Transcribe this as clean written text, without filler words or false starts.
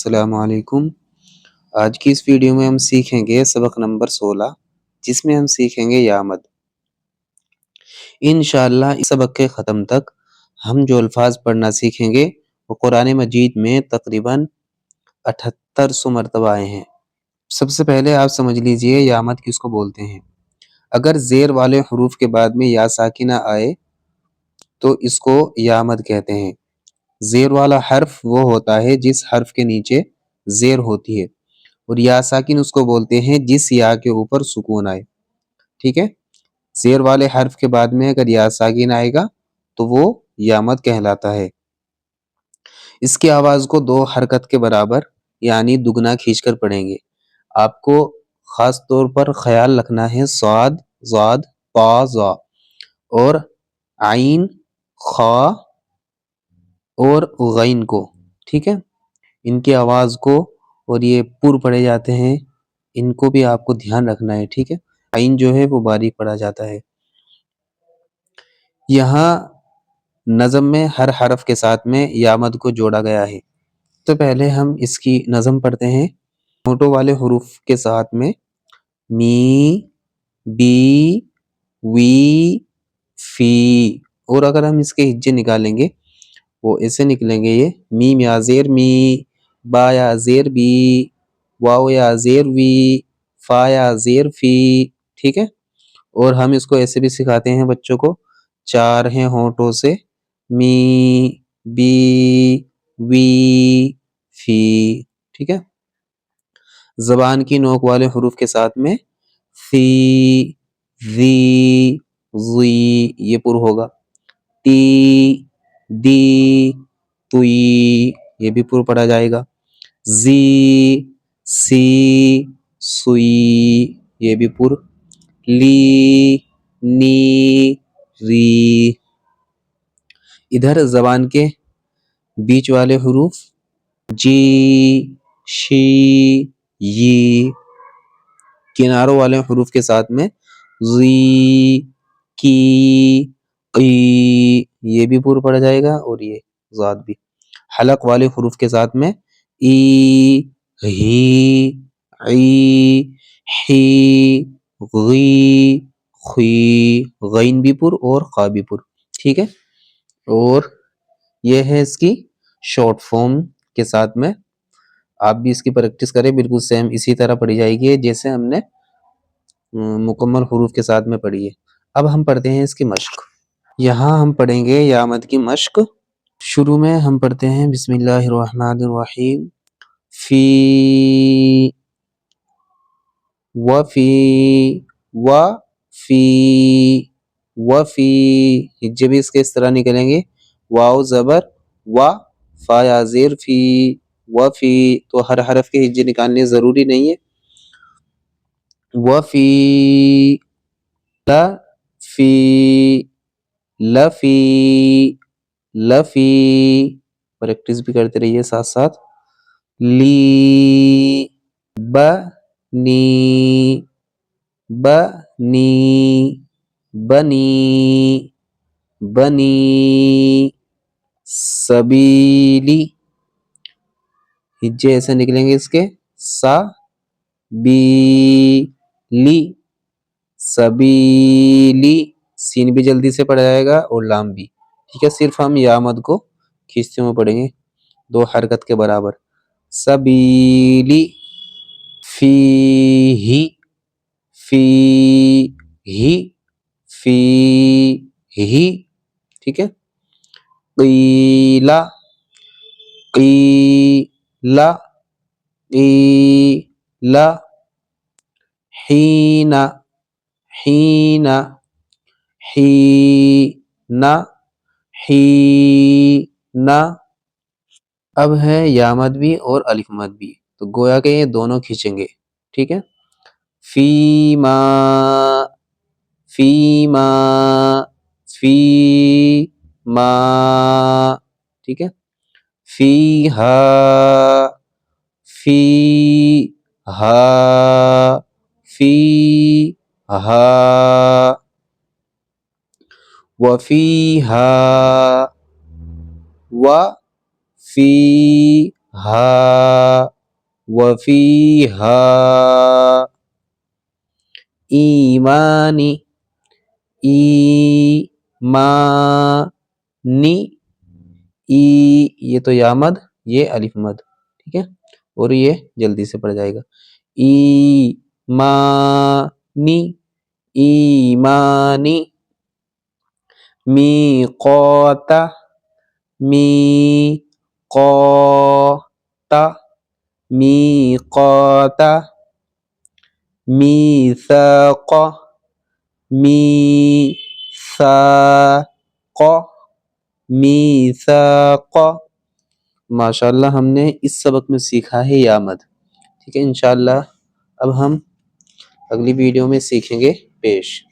السلام علیکم۔ آج کی اس ویڈیو میں ہم سیکھیں گے سبق نمبر 16، جس میں ہم سیکھیں گے یامد۔ انشاءاللہ اس سبق کے ختم تک ہم جو الفاظ پڑھنا سیکھیں گے وہ قرآن مجید میں تقریباً 7800 مرتبہ آئے ہیں۔ سب سے پہلے آپ سمجھ لیجئے یامد کس کو بولتے ہیں۔ اگر زیر والے حروف کے بعد میں یا ساکنہ آئے تو اس کو یامد کہتے ہیں۔ زیر والا حرف وہ ہوتا ہے جس حرف کے نیچے زیر ہوتی ہے، اور یا ساکن اس کو بولتے ہیں جس یا کے اوپر سکون آئے۔ ٹھیک ہے، زیر والے حرف کے بعد میں اگر یا ساکن آئے گا تو وہ یامد کہلاتا ہے۔ اس کی آواز کو 2 حرکت کے برابر یعنی دگنا کھینچ کر پڑھیں گے۔ آپ کو خاص طور پر خیال رکھنا ہے صاد، ضاد، طا، ظا اور عین، خا اور غین کو۔ ٹھیک ہے، ان کی آواز کو، اور یہ پر پڑھے جاتے ہیں، ان کو بھی آپ کو دھیان رکھنا ہے۔ ٹھیک ہے، عین جو ہے وہ باریک پڑھا جاتا ہے۔ یہاں نظم میں ہر حرف کے ساتھ میں یامد کو جوڑا گیا ہے۔ تو پہلے ہم اس کی نظم پڑھتے ہیں۔ ہونٹوں والے حروف کے ساتھ میں می، بی، وی، فی، اور اگر ہم اس کے ہجے نکالیں گے وہ ایسے نکلیں گے، یہ میم یا زیر می، با یا زیر بی، واو یا زیر وی، فا یا زیر فی۔ ٹھیک ہے، اور ہم اس کو ایسے بھی سکھاتے ہیں بچوں کو، 4 ہیں ہونٹوں سے، می، بی، وی، فی۔ ٹھیک ہے، زبان کی نوک والے حروف کے ساتھ میں فی، ذی، ضی، یہ پر ہوگا، تی، دی، توی، یہ بھی پر پڑھا جائے گا، زی، سی، سوئی، یہ بھی پر، لی، نی، ری۔ ادھر زبان کے بیچ والے حروف جی، شی، یی، کناروں والے حروف کے ساتھ میں زی، کی، قی، یہ بھی پر پڑا جائے گا، اور یہ ذات بھی۔ حلق والے حروف کے ساتھ میں ای، ہی، عی، حی، غی، خی، غین بھی پر اور قا بھی پر۔ ٹھیک ہے، اور یہ ہے اس کی شارٹ فارم کے ساتھ میں۔ آپ بھی اس کی پریکٹس کریں، بالکل سیم اسی طرح پڑھی جائے گی جیسے ہم نے مکمل حروف کے ساتھ میں پڑھی ہے۔ اب ہم پڑھتے ہیں اس کی مشق۔ یہاں ہم پڑھیں گے یامد کی مشق۔ شروع میں ہم پڑھتے ہیں بسم اللہ الرحمن الرحیم، فی، وفی، وفی، وفی، ہجے بھی اس کے اس طرح نکلیں گے، واو زبر و، فا یا زیر فی، وفی، تو ہر حرف کے ہجے نکالنے ضروری نہیں ہے۔ وفی، لفی، لفی، لفی، پریکٹس بھی کرتے رہیے ساتھ ساتھ۔ لی، بنی، بنی، بنی، بنی، سبیلی، ہجے ایسے نکلیں گے اس کے، سا، بی، لی، سبیلی، سین بھی جلدی سے پڑھا جائے گا اور لام بھی۔ ٹھیک ہے، صرف ہم یامد کو کھینچتے ہوئے پڑھیں گے 2 حرکت کے برابر۔ سبیلی، فیہی، فیہی، فیہی۔ ٹھیک ہے، قیلا، قیلا، قیلا، حین، حین، حین، حین۔ اب ہے یامد بھی اور الف مد بھی، تو گویا کہ یہ دونوں کھینچیں گے۔ ٹھیک ہے، فیما، فیما، فیما۔ ٹھیک ہے، فیہا، فیہا، فیہا، وفیہا، وفیہا، ہا وفیہا ایمانی ایمانی ای یہ تو یا مد یہ الف مد ٹھیک ہے اور یہ جلدی سے پڑ جائے گا ایمانی ایمانی میقاتا میقاتا میقاتا میثاق میثاق میثاق ماشاءاللہ ہم نے اس سبق میں سیکھا ہے یا مد ٹھیک ہے انشاءاللہ اب ہم اگلی ویڈیو میں سیکھیں گے پیش